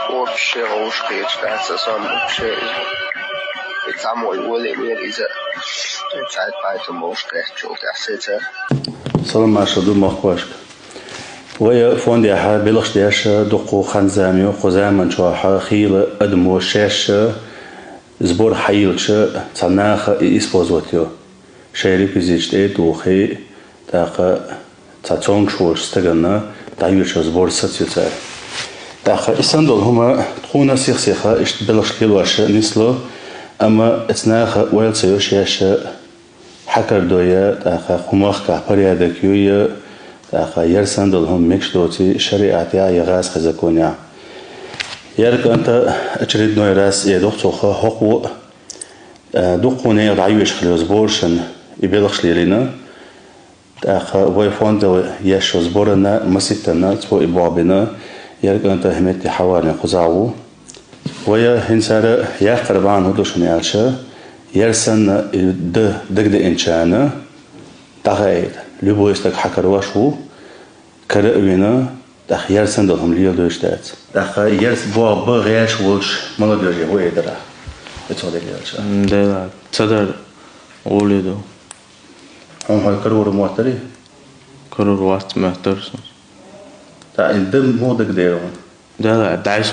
вообще ушки читается сам вообще и там мой воле мир из цайт поэтому ушки чулта сета سلام عشرة مخواشك ويا فوندي ح بلغش دياش دقو خنزامي وخزامن شوحة خيل أدمو شاش زبور حيلش تناخ إسبوزوتيو شيري بيزيش دوخي تاق تاتونغ شوش استغنا تايوش زبور ستيوتار تاق إسندول هما تخونا سيخسيخا إشت بلغش كيلواش نسلو أما اتناخ ويلسيو شاش حكر دويا تاخا خماخ كابريادك يويا تاخا يرسندل هم مكش دوتي شريعتيا يغاز خزكونيا يارك أنت أجريد نوي راس يدوخ توخا حقو دوخوني رعيوش خليوز بورشن يبيلغش ليلينا تاخا ويفون دو يشوز بورنا مسيتنا تبو إبوابنا يارك أنت همتي حوارنا خزاعو ويا هنسارة يقربان هدوشن يالشا يرسن دقد إنشانا تغير لبويستك حكر وشو كرأوينا تخ يرسن دلهم ليل دوشتات تخ يرس بوا بغيش وش ملدوجي هو يدرا بتولي ليلشا ده تصدر ولده هم هاي كرور موتري كرر وقت ما ترسم تا الدم مو دقديرون ده عايز